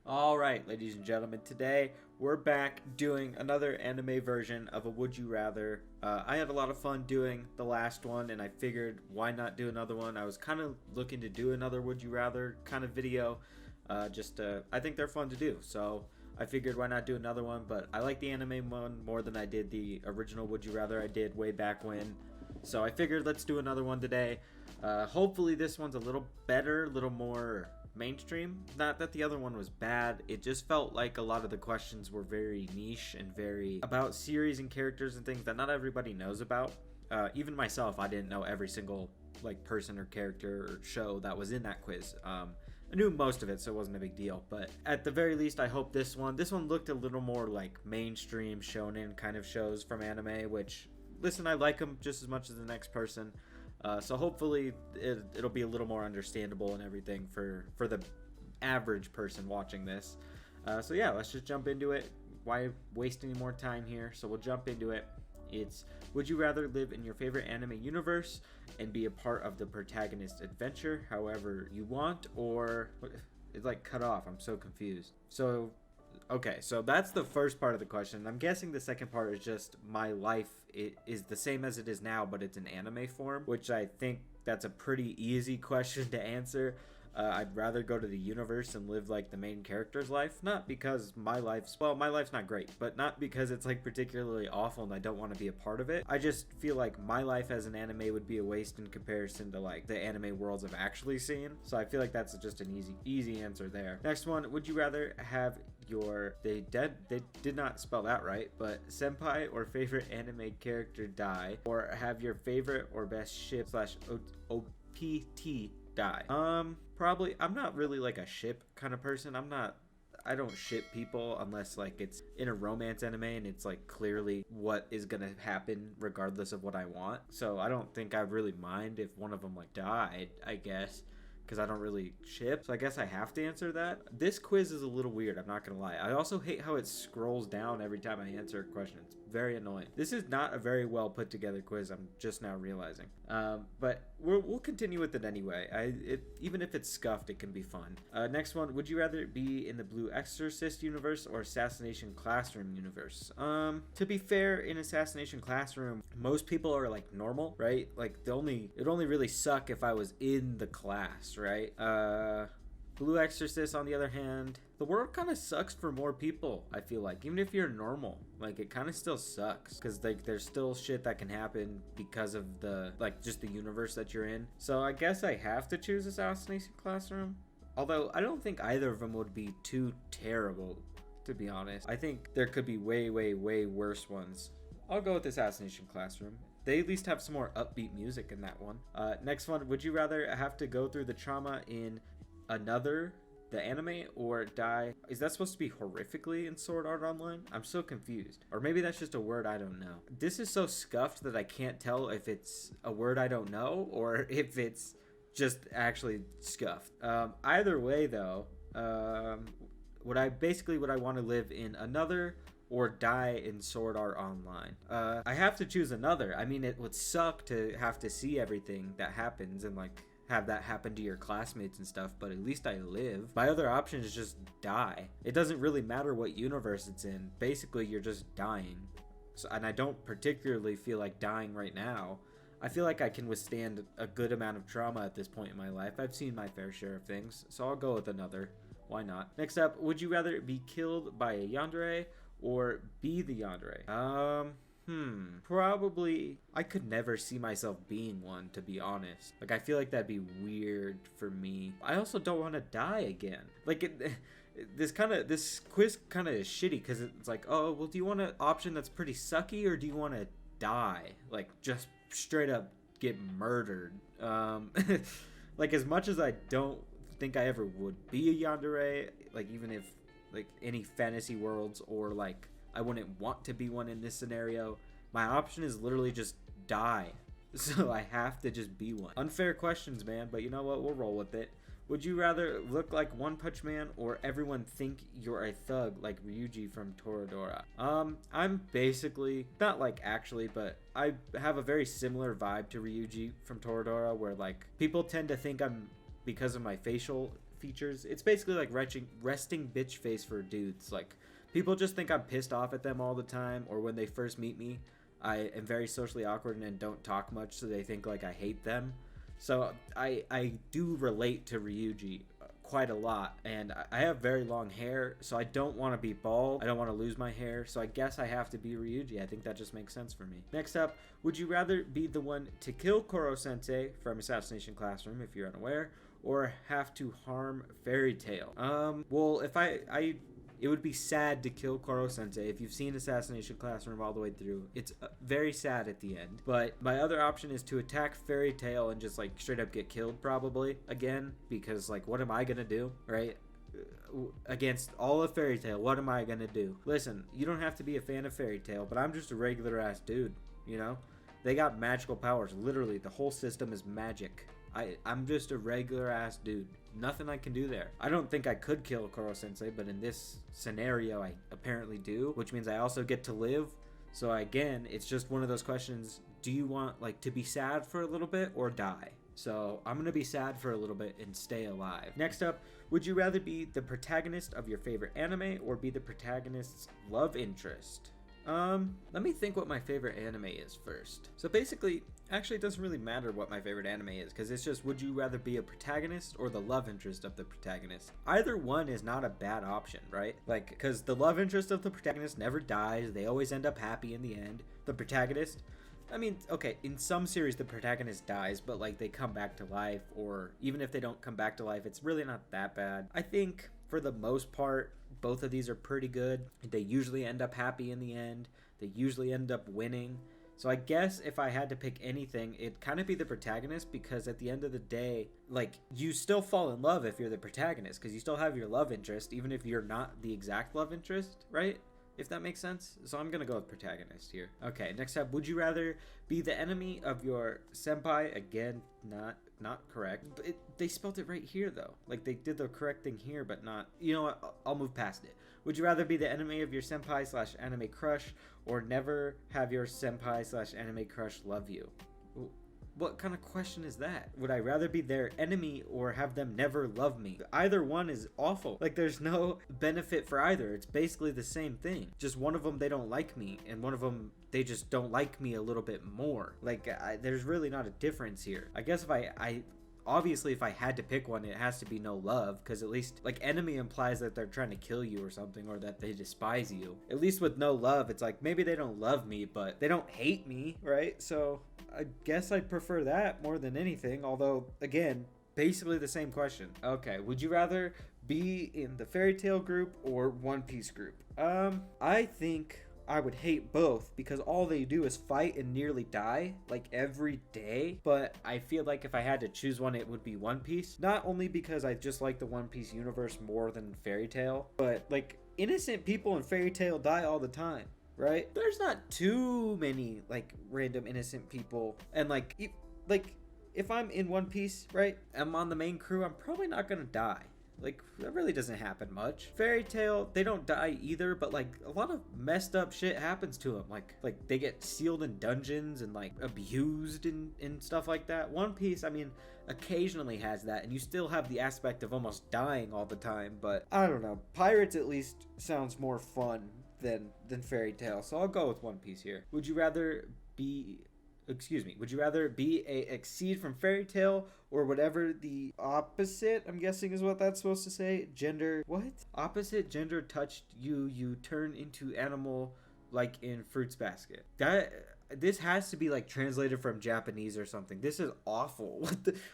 Alright, ladies and gentlemen, today we're back doing another anime version of a Would You Rather. I had a lot of fun doing the last one, and I figured why not do another one. I was kind of looking to do another Would You Rather kind of video. I think they're fun to do, so I figured why not do another one. But I like the anime one more than I did the original Would You Rather I did way back when. So I figured let's do another one today. Hopefully this one's a little better, a little more mainstream. Not that the other one was bad, it just felt like a lot of the questions were very niche and very about series and characters and things that not everybody knows about. Even myself, I didn't know every single like person or character or show that was in that quiz. I knew most of it, so it wasn't a big deal, but at the very least I hope this one looked a little more like mainstream shonen kind of shows from anime, which, listen, I like them just as much as the next person. So hopefully it'll be a little more understandable and everything for the average person watching this. So yeah, let's just jump into it. Why waste any more time here? So we'll jump into it. It's, would you rather live in your favorite anime universe and be a part of the protagonist's adventure however you want, or it's like cut off? I'm so confused. So okay, so that's the first part of the question. I'm guessing the second part is just my life is the same as it is now, but it's in anime form, which I think that's a pretty easy question to answer. I'd rather go to the universe and live like the main character's life, not because my life's not great, but not because it's like particularly awful and I don't want to be a part of it. I just feel like my life as an anime would be a waste in comparison to like the anime worlds I've actually seen. So I feel like that's just an easy answer there. Next one, would you rather have your they did not spell that right, but senpai or favorite anime character die, or have your favorite or best ship slash OPT die? Probably, I'm not really like a ship kind of person. I don't ship people unless like it's in a romance anime and it's like clearly what is gonna happen regardless of what I want. So I don't think I'd really mind if one of them like died, I guess, because I don't really ship. So I guess I have to answer that. This quiz is a little weird, I'm not gonna lie. I also hate how it scrolls down every time I answer a question. It's very annoying. This is not a very well put together quiz, I'm just now realizing. But we'll continue with it anyway. Even if it's scuffed, it can be fun. Next one, would you rather be in the Blue Exorcist universe or Assassination Classroom universe? To be fair, in Assassination Classroom, most people are like normal, right? Like it'd only really suck if I was in the class, right? Blue Exorcist, on the other hand, the world kind of sucks for more people, I feel like. Even if you're normal, like, it kind of still sucks. Because, like, there's still shit that can happen because of the, like, just the universe that you're in. So I guess I have to choose Assassination Classroom. Although, I don't think either of them would be too terrible, to be honest. I think there could be way, way, way worse ones. I'll go with Assassination Classroom. They at least have some more upbeat music in that one. Next one, would you rather have to go through the trauma in the anime, or die? Is that supposed to be horrifically in Sword Art Online? I'm so confused. Or maybe that's just a word I don't know. This is so scuffed that I can't tell if it's a word I don't know or if it's just actually scuffed. Either way though, would I want to live in another or die in Sword Art Online? I have to choose another. I mean, it would suck to have to see everything that happens and like have that happen to your classmates and stuff, but at least I live. My other option is just die. It doesn't really matter what universe it's in. Basically, you're just dying. So, and I don't particularly feel like dying right now. I feel like I can withstand a good amount of trauma at this point in my life. I've seen my fair share of things, so I'll go with another. Why not? Next up, would you rather be killed by a yandere or be the yandere? Probably, I could never see myself being one, to be honest. Like, I feel like that'd be weird for me. I also don't want to die again. Like, this quiz kind of is shitty because it's like, oh, well, do you want an option that's pretty sucky, or do you want to die? Like, just straight up get murdered. Like, as much as I don't think I ever would be a yandere, like, even if, like, any fantasy worlds, or, like, I wouldn't want to be one in this scenario, my option is literally just die. So I have to just be one. Unfair questions, man, but you know what? We'll roll with it. Would you rather look like One Punch Man or everyone think you're a thug like Ryuji from Toradora? I'm basically, not like actually, but I have a very similar vibe to Ryuji from Toradora, where like people tend to think I'm, because of my facial features. It's basically like resting bitch face for dudes. Like, people just think I'm pissed off at them all the time, or when they first meet me, I am very socially awkward and don't talk much, so they think like I hate them. So I do relate to Ryuji quite a lot, and I have very long hair, so I don't want to be bald. I don't want to lose my hair, so I guess I have to be Ryuji. I think that just makes sense for me. Next up, would you rather be the one to kill Koro-sensei from Assassination Classroom, if you're unaware, or have to harm Fairy Tail? Well, if it would be sad to kill Koro-sensei. If you've seen Assassination Classroom all the way through, it's very sad at the end. But my other option is to attack Fairy Tail and just like straight up get killed probably again, because like what am I gonna do, right? Against all of Fairy Tail, what am I gonna do? Listen, you don't have to be a fan of Fairy Tail, but I'm just a regular ass dude, you know? They got magical powers. Literally, the whole system is magic. I'm just a regular ass dude. Nothing I can do there. I don't think I could kill Koro-sensei, but in this scenario, I apparently do, which means I also get to live. So again, it's just one of those questions. Do you want like to be sad for a little bit or die? So I'm going to be sad for a little bit and stay alive. Next up, would you rather be the protagonist of your favorite anime or be the protagonist's love interest? Let me think what my favorite anime is first. So basically, actually it doesn't really matter what my favorite anime is, because it's just, would you rather be a protagonist or the love interest of the protagonist? Either one is not a bad option, right? Like, because the love interest of the protagonist never dies. They always end up happy in the end. The protagonist, I mean, okay, in some series the protagonist dies, but like they come back to life, or even if they don't come back to life, it's really not that bad. I think for the most part, both of these are pretty good. They usually end up happy in the end. They usually end up winning. So I guess if I had to pick anything, it'd kind of be the protagonist, because at the end of the day, like, you still fall in love if you're the protagonist, because you still have your love interest, even if you're not the exact love interest, right? If that makes sense. So I'm gonna go with protagonist here. Okay, next up, would you rather be the enemy of your senpai? Again, not correct. But they spelled it right here though. Like, they did the correct thing here, but not. You know what? I'll move past it. Would you rather be the enemy of your senpai slash anime crush, or never have your senpai slash anime crush love you? What kind of question is that? Would I rather be their enemy or have them never love me? Either one is awful. Like, there's no benefit for either. It's basically the same thing. Just one of them, they don't like me, and one of them, they just don't like me a little bit more. Like, there's really not a difference here. I guess if obviously, if I had to pick one, it has to be no love, because at least, like, enemy implies that they're trying to kill you or something, or that they despise you. At least with no love, it's like, maybe they don't love me, but they don't hate me, right? So I guess I'd prefer that more than anything, although, again, basically the same question. Okay, would you rather be in the Fairy Tail group or One Piece group? I think I would hate both, because all they do is fight and nearly die, like, every day. But I feel like if I had to choose one, it would be One Piece. Not only because I just like the One Piece universe more than Fairy Tail, but, like, innocent people in Fairy Tail die all the time, right? There's not too many, like, random innocent people. And, like, if I'm in One Piece, right, I'm on the main crew, I'm probably not gonna die. Like, that really doesn't happen much. Fairy Tail, they don't die either, but like a lot of messed up shit happens to them. Like they get sealed in dungeons and like abused and stuff like that. One Piece, I mean, occasionally has that, and you still have the aspect of almost dying all the time. But I don't know. Pirates at least sounds more fun than Fairy Tail, so I'll go with One Piece here. Would you rather be a exceed from Fairy Tail, or whatever the opposite, I'm guessing is what that's supposed to say, gender, what? Opposite gender touched you turn into animal, like in Fruits Basket. This has to be like translated from Japanese or something. This is awful.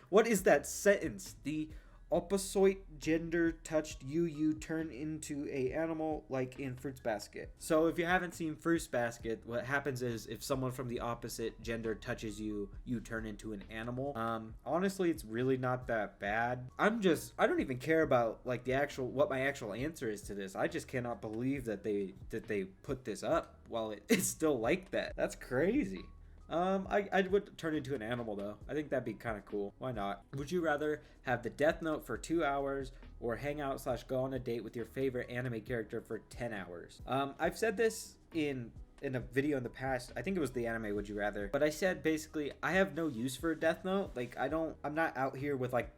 What is that sentence? The opposite gender touched you turn into a animal, like in Fruits Basket. So if you haven't seen Fruits Basket, what happens is if someone from the opposite gender touches you, you turn into an animal. Honestly, it's really not that bad. I don't even care about like what my actual answer is to this. I just cannot believe that they put this up while it's still like that. That's crazy. I would turn into an animal though. I think that'd be kind of cool. Why not? Would you rather have the Death Note for 2 hours or hang out / go on a date with your favorite anime character for 10 hours? I've said this in a video in the past. I think it was the anime Would You Rather, but I said basically I have no use for a Death Note. Like I'm not out here with like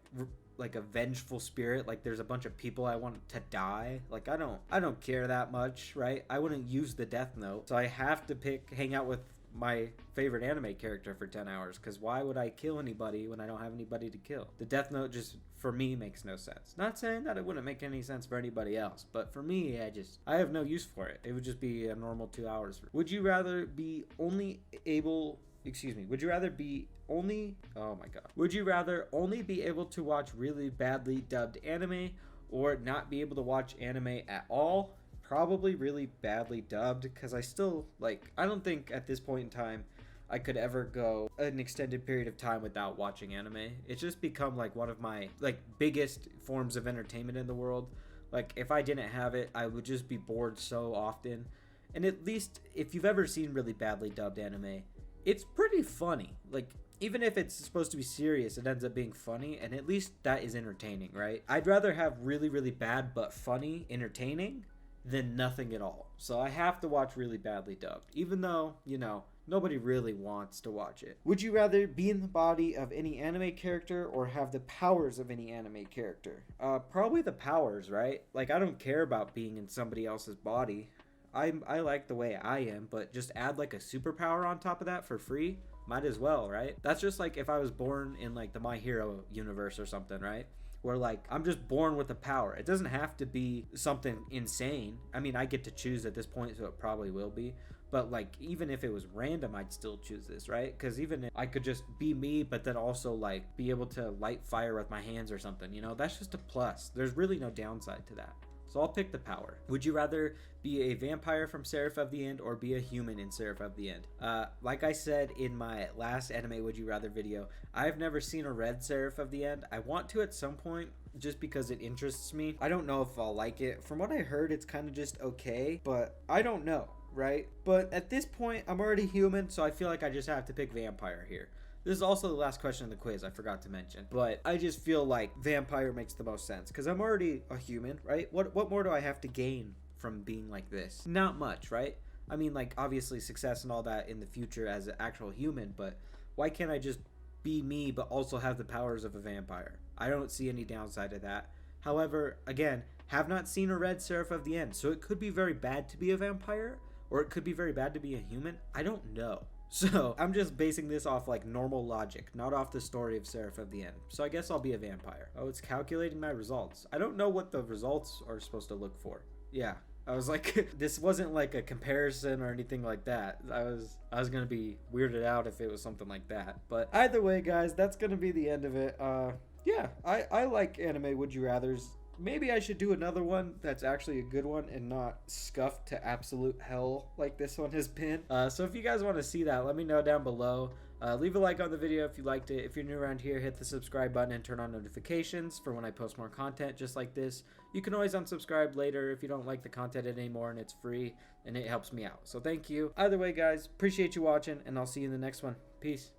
like a vengeful spirit, like there's a bunch of people I want to die. Like I don't care that much, right? I wouldn't use the death note, so I have to hang out with my favorite anime character for 10 hours, because why would I kill anybody when I don't have anybody to kill? The death note just, for me, makes no sense. Not saying that it wouldn't make any sense for anybody else, but for me, I have no use for it. It would just be a normal 2 hours. Would you rather be only able, would you rather be only, oh my god, would you rather only be able to watch really badly dubbed anime, or not be able to watch anime at all? Probably really badly dubbed, because I still, like, I don't think at this point in time I could ever go an extended period of time without watching anime. It's just become like one of my like biggest forms of entertainment in the world. Like if I didn't have it, I would just be bored so often. And at least if you've ever seen really badly dubbed anime, it's pretty funny. Like even if it's supposed to be serious, it ends up being funny, and at least that is entertaining, right? I'd rather have really, really bad but funny entertaining than nothing at all. So I have to watch really badly dubbed, even though, you know, nobody really wants to watch it. Would you rather be in the body of any anime character or have the powers of any anime character? Probably the powers, right? Like I don't care about being in somebody else's body. I like the way I am, but just add like a superpower on top of that for free, might as well, right? That's just like if I was born in like the My Hero universe or something, right? Where like I'm just born with a power. It doesn't have to be something insane. I mean, I get to choose at this point, so it probably will be. But like even if it was random, I'd still choose this, right? Because even if I could just be me, but then also like be able to light fire with my hands or something, you know, that's just a plus. There's really no downside to that. So I'll pick the power. Would you rather be a vampire from Seraph of the End or be a human in Seraph of the End? Like I said in my last anime Would You Rather video, I've never seen a red Seraph of the End. I want to at some point just because it interests me. I don't know if I'll like it. From what I heard, it's kind of just okay, but I don't know, right? But at this point, I'm already human, so I feel like I just have to pick vampire here. This is also the last question in the quiz, I forgot to mention. But I just feel like vampire makes the most sense, because I'm already a human, right? What more do I have to gain from being like this? Not much, right? I mean, like, obviously success and all that in the future as an actual human, but why can't I just be me, but also have the powers of a vampire? I don't see any downside to that. However, again, have not seen a red Seraph of the End, so it could be very bad to be a vampire, or it could be very bad to be a human. I don't know. So I'm just basing this off like normal logic, not off the story of Seraph of the End. So I guess I'll be a vampire. Oh, it's calculating my results. I don't know what the results are supposed to look for. Yeah, I was like, this wasn't like a comparison or anything like that. I was gonna be weirded out if it was something like that. But either way, guys, that's gonna be the end of it. Yeah, I like anime Would You Rathers. Maybe I should do another one that's actually a good one and not scuffed to absolute hell like this one has been. So if you guys want to see that, let me know down below. Leave a like on the video if you liked it. If you're new around here, hit the subscribe button and turn on notifications for when I post more content just like this. You can always unsubscribe later if you don't like the content anymore, and it's free and it helps me out. So thank you. Either way, guys, appreciate you watching, and I'll see you in the next one. Peace.